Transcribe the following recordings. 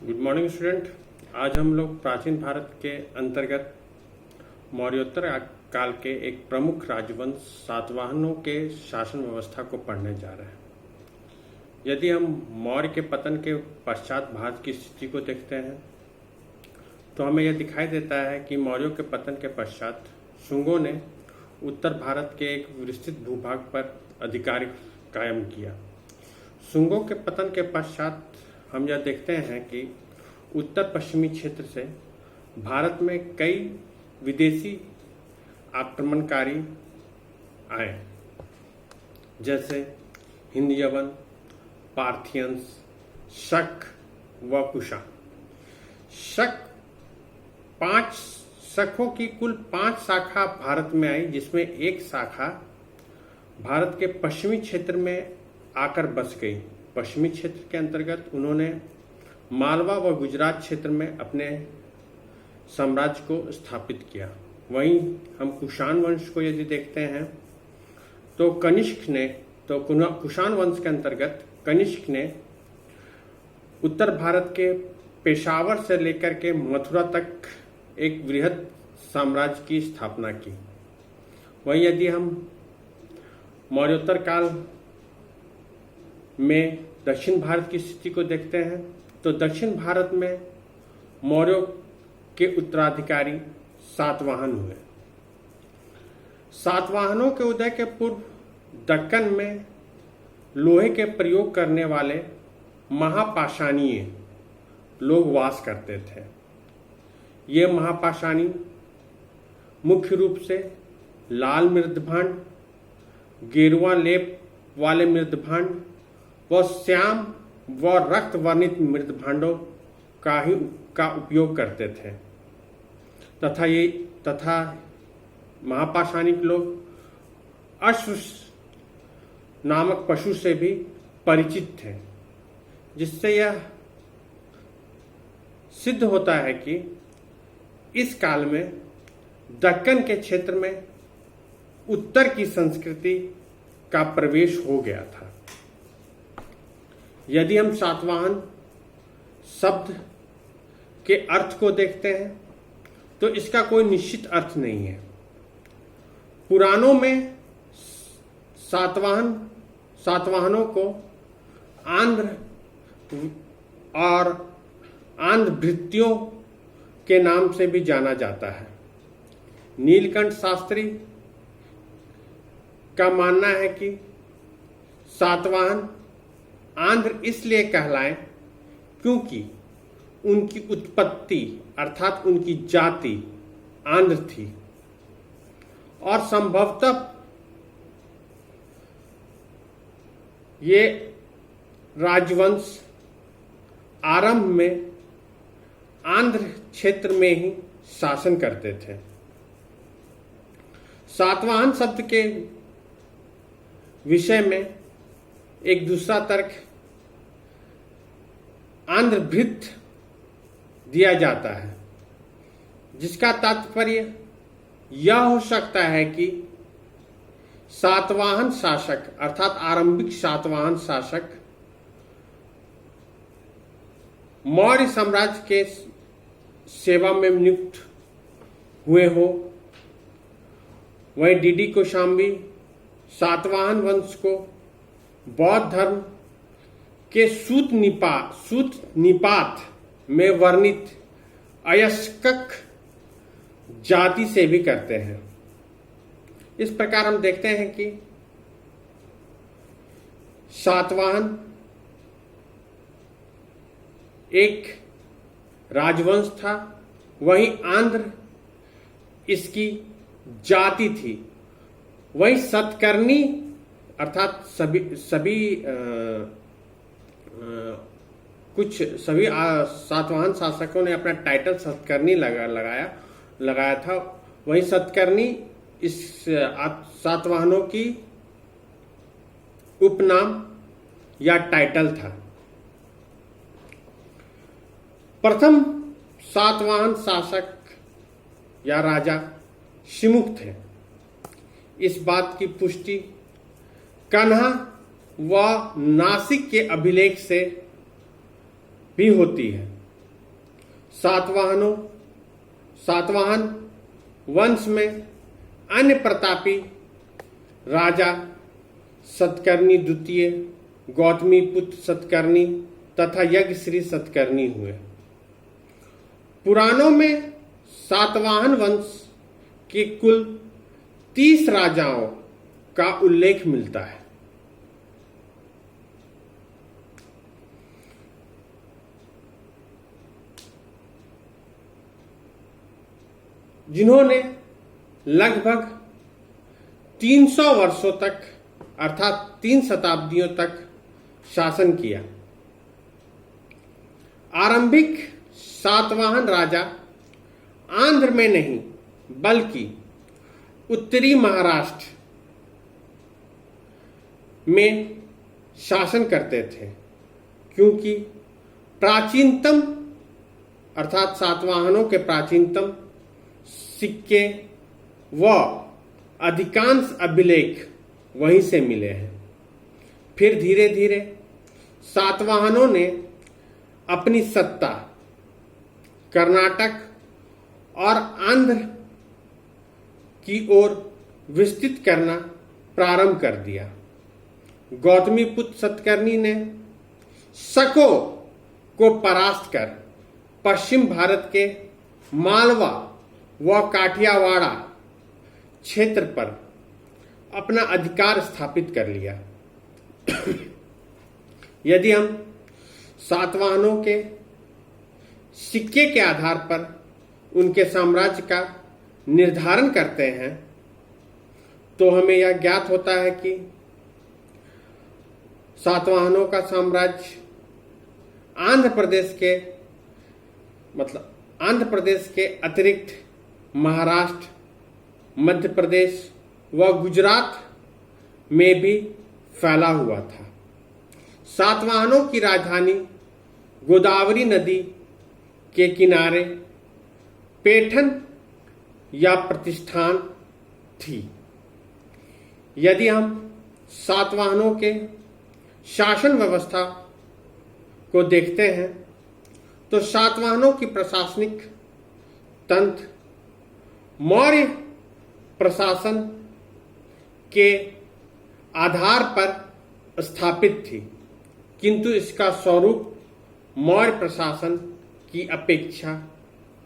Good morning student. आज हम लोग प्राचीन भारत के अंतर्गत मौर्योत्तर काल के एक प्रमुख राजवंश सातवाहनों के शासन व्यवस्था को पढ़ने जा रहे हैं। यदि हम मौर्य के पतन के पश्चात भारत की स्थिति को देखते हैं तो हमें यह दिखाई देता है कि मौर्यों के पतन के पश्चात शुंगों ने उत्तर भारत के एक विस्तृत भूभाग पर अधिकार कायम किया। शुंगों के पतन के पश्चात हम यह देखते हैं कि उत्तर पश्चिमी क्षेत्र से भारत में कई विदेशी आक्रमणकारी आए, जैसे हिंद यवन, पार्थियंस, शक व कुषाण। शकों की कुल 5 शाखा भारत में आई, जिसमें एक शाखा भारत के पश्चिमी क्षेत्र में आकर बस गई। पश्चिमी क्षेत्र के अंतर्गत उन्होंने मालवा व गुजरात क्षेत्र में अपने साम्राज्य को स्थापित किया। वहीं हम कुषाण वंश को यदि देखते हैं तो कुषाण वंश के अंतर्गत कनिष्क ने उत्तर भारत के पेशावर से लेकर के मथुरा तक एक वृहद साम्राज्य की स्थापना की। वहीं यदि हम मौर्योत्तर काल में दक्षिण भारत की स्थिति को देखते हैं तो दक्षिण भारत में मौर्यों के उत्तराधिकारी सातवाहन हुए। सातवाहनों के उदय के पूर्व दक्कन में लोहे के प्रयोग करने वाले महापाषाणीय लोग वास करते थे। ये महापाषाणी मुख्य रूप से लाल मृदभांड, गेरुआ लेप वाले मृदभांड व श्याम व रक्त वर्णित मृदभांडों का उपयोग करते थे तथा महापाषाणी लोग अश्व नामक पशु से भी परिचित थे, जिससे यह सिद्ध होता है कि इस काल में दक्कन के क्षेत्र में उत्तर की संस्कृति का प्रवेश हो गया था। यदि हम सातवाहन शब्द के अर्थ को देखते हैं तो इसका कोई निश्चित अर्थ नहीं है। पुराणों में सातवाहनों को आंध्र और आंध्रभृत्यों के नाम से भी जाना जाता है। नीलकंठ शास्त्री का मानना है कि सातवाहन आंध्र इसलिए कहलाएं क्योंकि उनकी उत्पत्ति अर्थात उनकी जाति आंध्र थी और संभवतः ये राजवंश आरंभ में आंध्र क्षेत्र में ही शासन करते थे। सातवाहन शब्द के विषय में एक दूसरा तर्क आंध्रभृत दिया जाता है, जिसका तात्पर्य यह हो सकता है कि सातवाहन शासक अर्थात आरंभिक सातवाहन शासक मौर्य साम्राज्य के सेवा में नियुक्त हुए हो। वहीं डीडी कौशाम्बी सातवाहन वंश को बौद्ध धर्म के सूत निपात में वर्णित अयस्कक जाति से भी करते हैं। इस प्रकार हम देखते हैं कि सातवाहन एक राजवंश था, वहीं आंध्र इसकी जाति थी। वहीं सतकर्णी अर्थात सभी सातवाहन शासकों ने अपना टाइटल सतकर्णी लगाया था। वहीं सतकर्णी इस सातवाहनों की उपनाम या टाइटल था। प्रथम सातवाहन शासक या राजा शिमुख थे। इस बात की पुष्टि कन्हा व नासिक के अभिलेख से भी होती है। सातवाहन वंश में अन्य प्रतापी राजा सतकर्णी द्वितीय, गौतमीपुत्र सतकर्णी तथा यज्ञश्री सतकर्णी हुए। पुराणों में सातवाहन वंश के कुल 30 राजाओं का उल्लेख मिलता है। जिन्होंने लगभग 300 वर्षों तक अर्थात 3 शताब्दियों तक शासन किया। आरंभिक सातवाहन राजा आंध्र में नहीं बल्कि उत्तरी महाराष्ट्र में शासन करते थे, क्योंकि प्राचीनतम अर्थात सातवाहनों के प्राचीनतम सिक्के व अधिकांश अभिलेख वहीं से मिले हैं। फिर धीरे धीरे सातवाहनों ने अपनी सत्ता कर्नाटक और आंध्र की ओर विस्तृत करना प्रारंभ कर दिया। गौतमीपुत्र सतकर्णी ने शकों को परास्त कर पश्चिम भारत के मालवा व काठियावाड़ क्षेत्र पर अपना अधिकार स्थापित कर लिया। यदि हम सातवाहनों के सिक्के के आधार पर उनके साम्राज्य का निर्धारण करते हैं तो हमें यह ज्ञात होता है कि सातवाहनों का साम्राज्य आंध्र प्रदेश के अतिरिक्त महाराष्ट्र, मध्य प्रदेश व गुजरात में भी फैला हुआ था। सातवाहनों की राजधानी गोदावरी नदी के किनारे पैठन या प्रतिष्ठान थी। यदि हम सातवाहनों के शासन व्यवस्था को देखते हैं तो सातवाहनों की प्रशासनिक तंत्र मौर्य प्रशासन के आधार पर स्थापित थी, किंतु इसका स्वरूप मौर्य प्रशासन की अपेक्षा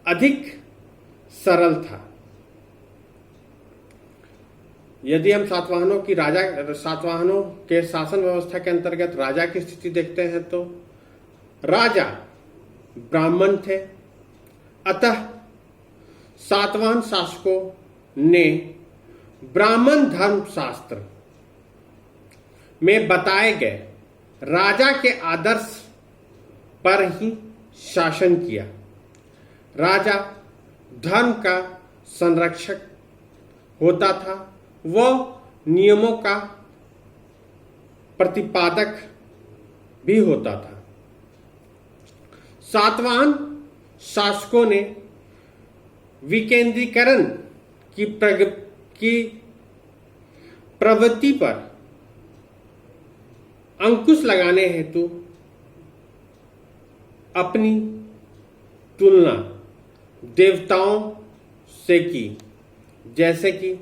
अधिक सरल था। यदि हम सातवाहनों के शासन व्यवस्था के अंतर्गत राजा की स्थिति देखते हैं तो राजा ब्राह्मण थे, अतः सातवाहन शासकों ने ब्राह्मण धर्म शास्त्र में बताए गए राजा के आदर्श पर ही शासन किया। राजा धर्म का संरक्षक होता था, वह नियमों का प्रतिपादक भी होता था। सातवाहन शासकों ने विकेंद्रीकरण की प्रवृत्ति पर अंकुश लगाने हेतु अपनी तुलना देवताओं से की, जैसे कि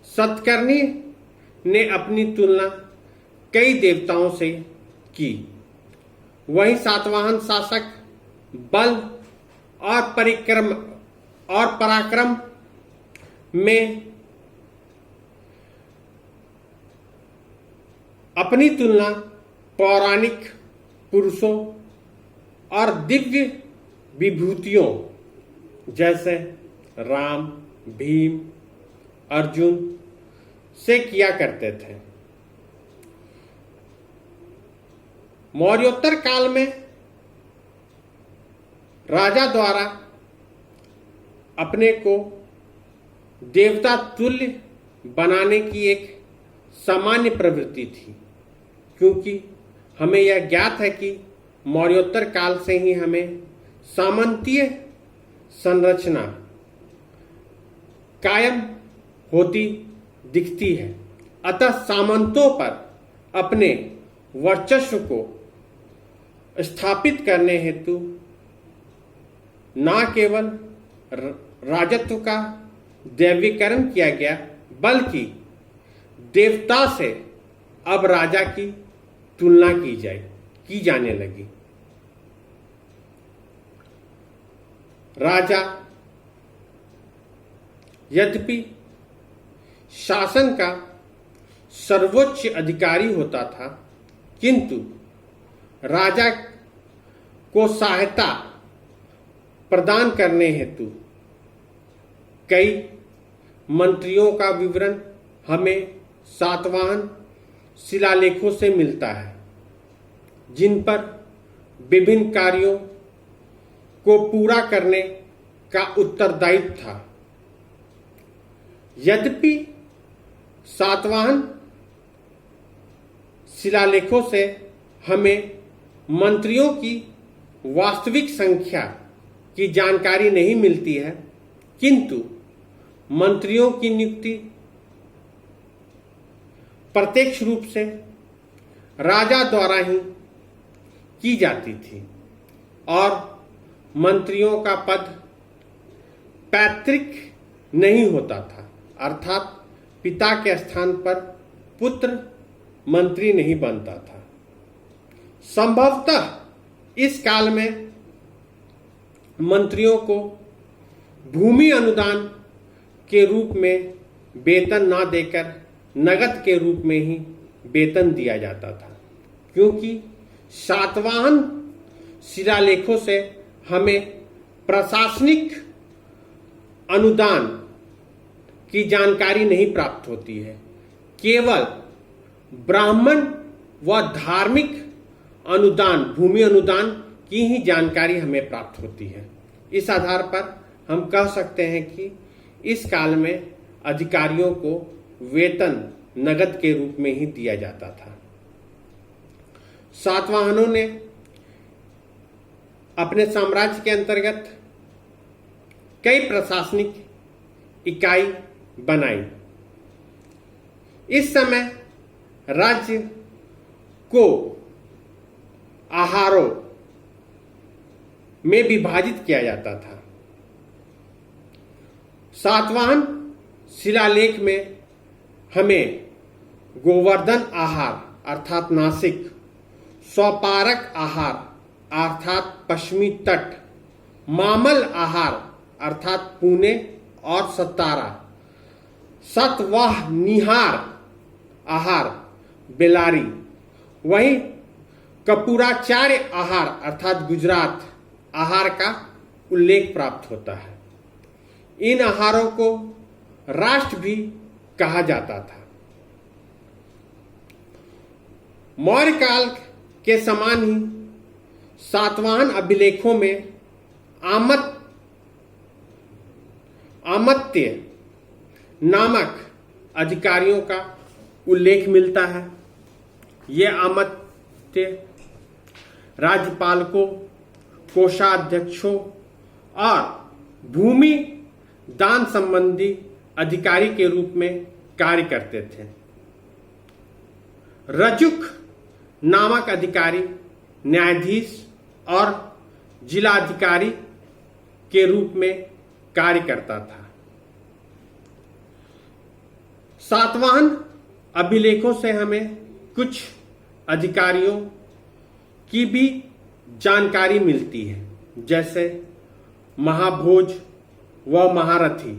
सतकर्णी ने अपनी तुलना कई देवताओं से की। वहीं सातवाहन शासक बल और पराक्रम में अपनी तुलना पौराणिक पुरुषों और दिव्य विभूतियों जैसे राम, भीम, अर्जुन से किया करते थे। मौर्योत्तर काल में राजा द्वारा अपने को देवता तुल्य बनाने की एक सामान्य प्रवृत्ति थी, क्योंकि हमें यह ज्ञात है कि मौर्योत्तर काल से ही हमें सामंतीय संरचना कायम होती दिखती है। अतः सामंतों पर अपने वर्चस्व को स्थापित करने हेतु न केवल राजत्व का दैवीकरण किया गया, बल्कि देवता से अब राजा की तुलना की जाने लगी। राजा यद्यपि शासन का सर्वोच्च अधिकारी होता था, किंतु राजा को सहायता प्रदान करने हेतु कई मंत्रियों का विवरण हमें सातवाहन शिलालेखों से मिलता है, जिन पर विभिन्न कार्यों को पूरा करने का उत्तरदायित्व था। यद्यपि सातवाहन शिलालेखों से हमें मंत्रियों की वास्तविक संख्या की जानकारी नहीं मिलती है, किंतु मंत्रियों की नियुक्ति प्रत्यक्ष रूप से राजा द्वारा ही की जाती थी और मंत्रियों का पद पैतृक नहीं होता था, अर्थात पिता के स्थान पर पुत्र मंत्री नहीं बनता था। संभवतः इस काल में मंत्रियों को भूमि अनुदान के रूप में वेतन न देकर नगद के रूप में ही वेतन दिया जाता था, क्योंकि सातवाहन शिलालेखों से हमें प्रशासनिक अनुदान की जानकारी नहीं प्राप्त होती है। केवल ब्राह्मण व धार्मिक अनुदान, भूमि अनुदान की ही जानकारी हमें प्राप्त होती है। इस आधार पर हम कह सकते हैं कि इस काल में अधिकारियों को वेतन नगद के रूप में ही दिया जाता था। सातवाहनों ने अपने साम्राज्य के अंतर्गत कई प्रशासनिक इकाई बनाई। इस समय राज्य को आहारों में विभाजित किया जाता था। सातवाहन शिलालेख में हमें गोवर्धन आहार अर्थात नासिक, स्वपारक आहार अर्थात पश्चिमी तट, मामल आहार अर्थात पुणे और सतारा, सतवाह निहार आहार बेलारी, वहीं कपूराचार्य आहार अर्थात गुजरात आहार का उल्लेख प्राप्त होता है। इन आहारों को राष्ट्र भी कहा जाता था। मौर्य काल के समान ही सातवाहन अभिलेखों में आमत्य नामक अधिकारियों का उल्लेख मिलता है। ये आमत्य राज्यपालकों, कोषाध्यक्षों और भूमि दान संबंधी अधिकारी के रूप में कार्य करते थे। रजुक नामक अधिकारी न्यायाधीश और जिलाधिकारी के रूप में कार्य करता था। सातवाहन अभिलेखों से हमें कुछ अधिकारियों की भी जानकारी मिलती है, जैसे महाभोज व महारथी,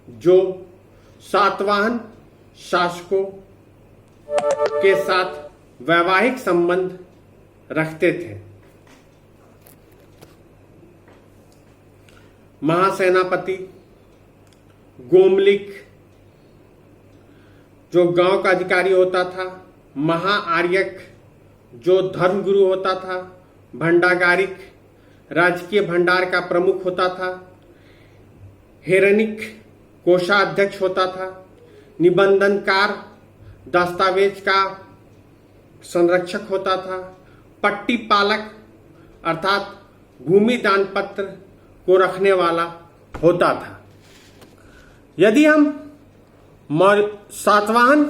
जो सातवाहन शासकों के साथ वैवाहिक संबंध रखते थे। महासेनापति, गोमलिक जो गांव का अधिकारी होता था, महाआर्यक जो धर्मगुरु होता था, भंडागारिक राजकीय भंडार का प्रमुख होता था, हेरनिक कोषाध्यक्ष होता था, निबंधनकार दस्तावेज का संरक्षक होता था, पट्टी पालक अर्थात भूमि दान पत्र को रखने वाला होता था। यदि हम सातवाहन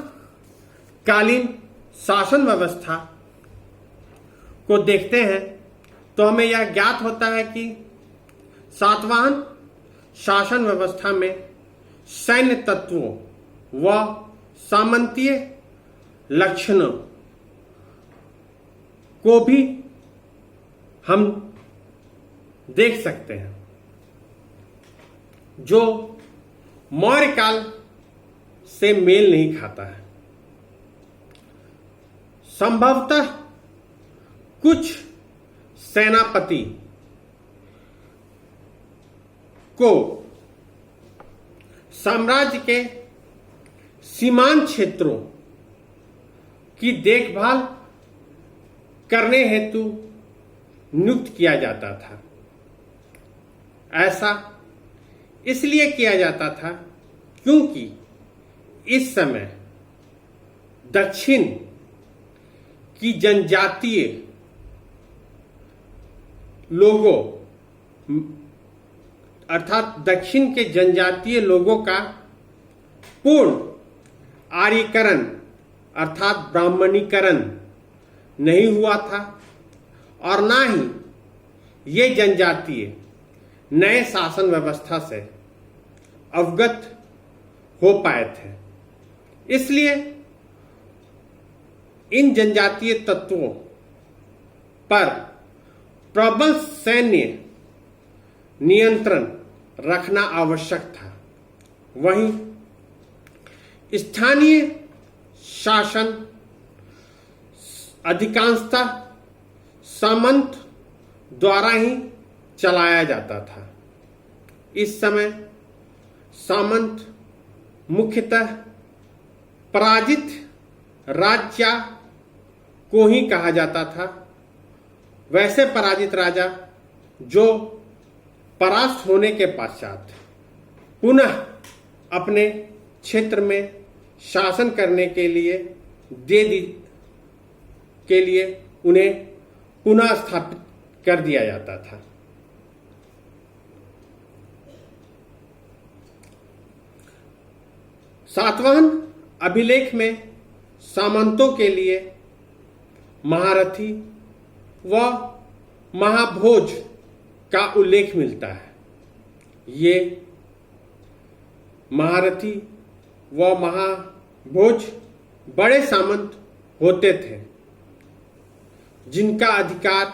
कालीन शासन व्यवस्था को देखते हैं तो हमें यह ज्ञात होता है कि सातवाहन शासन व्यवस्था में सैन्य तत्वों व सामंतीय लक्षणों को भी हम देख सकते हैं, जो मौर्य काल से मेल नहीं खाता है। संभवतः कुछ सेनापति को साम्राज्य के सीमांत क्षेत्रों की देखभाल करने हेतु नियुक्त किया जाता था। ऐसा इसलिए किया जाता था क्योंकि इस समय दक्षिण की जनजातीय लोगों अर्थात दक्षिण के जनजातीय लोगों का पूर्ण आर्यीकरण अर्थात ब्राह्मणीकरण नहीं हुआ था और ना ही ये जनजातीय नए शासन व्यवस्था से अवगत हो पाए थे। इसलिए इन जनजातीय तत्वों पर प्रबल सैन्य नियंत्रण रखना आवश्यक था। वहीं स्थानीय शासन अधिकांशतः सामंत द्वारा ही चलाया जाता था। इस समय सामंत मुख्यतः पराजित राज्य को ही कहा जाता था। वैसे पराजित राजा जो परास्त होने के पश्चात पुनः अपने क्षेत्र में शासन करने के लिए उन्हें पुनः स्थापित कर दिया जाता था। सातवाहन अभिलेख में सामंतों के लिए महारथी व महाभोज का उल्लेख मिलता है। ये महारथी व महाभोज बड़े सामंत होते थे जिनका अधिकार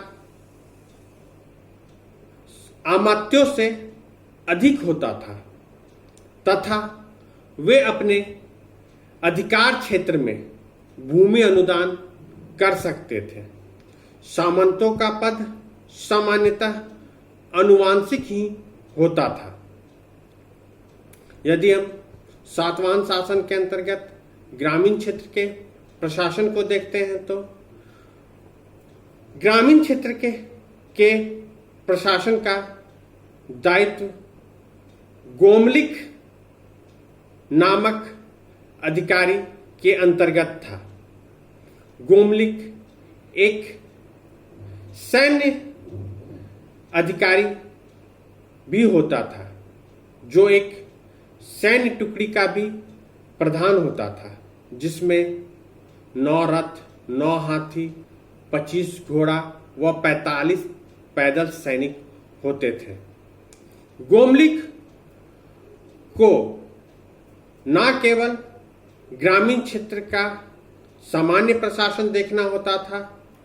अमात्यों से अधिक होता था तथा वे अपने अधिकार क्षेत्र में भूमि अनुदान कर सकते थे। सामंतों का पद सामान्यतः आनुवंशिक ही होता था। यदि हम सातवाहन शासन के अंतर्गत ग्रामीण क्षेत्र के प्रशासन को देखते हैं तो ग्रामीण क्षेत्र के प्रशासन का दायित्व गोमलिक नामक अधिकारी के अंतर्गत था। गोमलिक एक सैन्य अधिकारी भी होता था जो एक सैन्य टुकड़ी का भी प्रधान होता था, जिसमें 9 रथ, 9 हाथी, 25 घोड़ा व 45 पैदल सैनिक होते थे। गोमलिक को न केवल ग्रामीण क्षेत्र का सामान्य प्रशासन देखना होता था,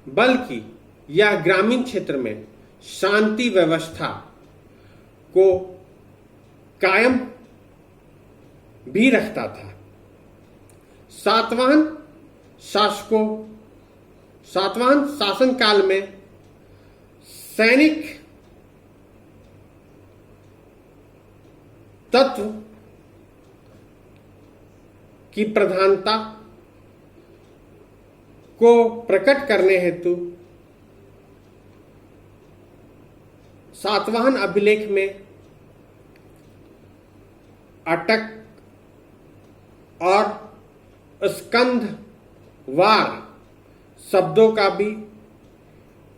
बल्कि यह ग्रामीण क्षेत्र में शांति व्यवस्था को कायम भी रखता था। सातवाहन शासन काल में सैनिक तत्व की प्रधानता को प्रकट करने हेतु सातवाहन अभिलेख में अटक और स्कंधवार शब्दों का भी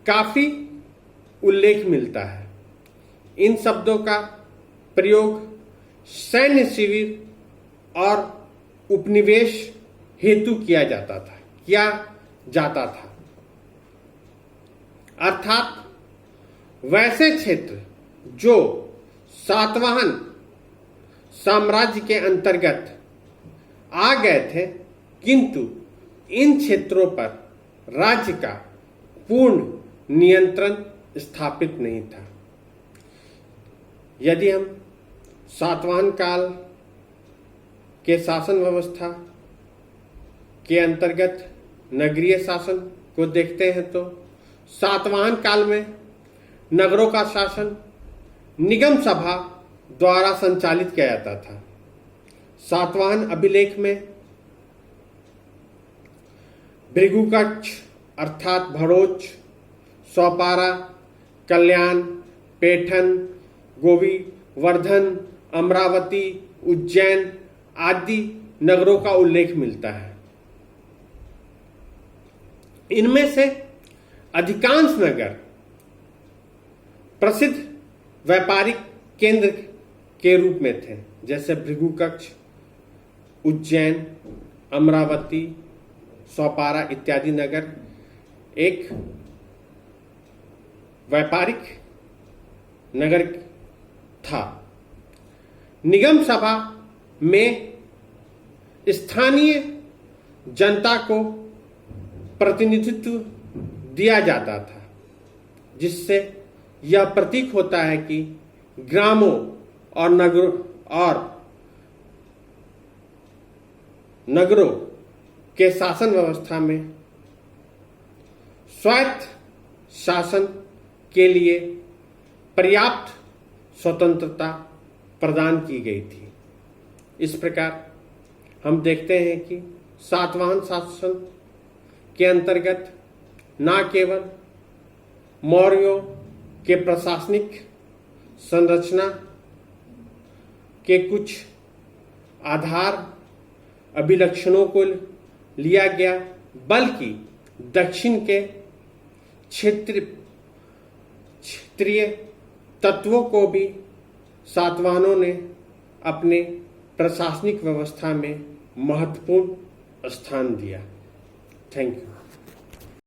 काफी उल्लेख मिलता है। इन शब्दों का प्रयोग सैन्य शिविर और उपनिवेश हेतु किया जाता था। अर्थात वैसे क्षेत्र जो सातवाहन साम्राज्य के अंतर्गत आ गए थे, किंतु इन क्षेत्रों पर राज्य का पूर्ण नियंत्रण स्थापित नहीं था। यदि हम सातवाहन काल के शासन व्यवस्था के अंतर्गत नगरीय शासन को देखते हैं तो सातवाहन काल में नगरों का शासन निगम सभा द्वारा संचालित किया जाता था। सातवाहन अभिलेख में भृगुकक्ष अर्थात भड़ोच, सौपारा, कल्याण, पैठन, गोविवर्धन, अमरावती, उज्जैन आदि नगरों का उल्लेख मिलता है। इनमें से अधिकांश नगर प्रसिद्ध व्यापारिक केंद्र के रूप में थे, जैसे भृगुकक्ष, उज्जैन, अमरावती, सौपारा इत्यादि नगर एक व्यापारिक नगर था। निगम सभा में स्थानीय जनता को प्रतिनिधित्व दिया जाता था, जिससे यह प्रतीक होता है कि ग्रामों और नगरों के शासन व्यवस्था में स्वायत्त शासन के लिए पर्याप्त स्वतंत्रता प्रदान की गई थी। इस प्रकार हम देखते हैं कि सातवाहन शासन के अंतर्गत न केवल मौर्यों के प्रशासनिक संरचना के कुछ आधार अभिलक्षणों को लिया गया, बल्कि दक्षिण के क्षेत्रीय तत्वों को भी सातवाहनों ने अपने प्रशासनिक व्यवस्था में महत्वपूर्ण स्थान दिया। Thank you.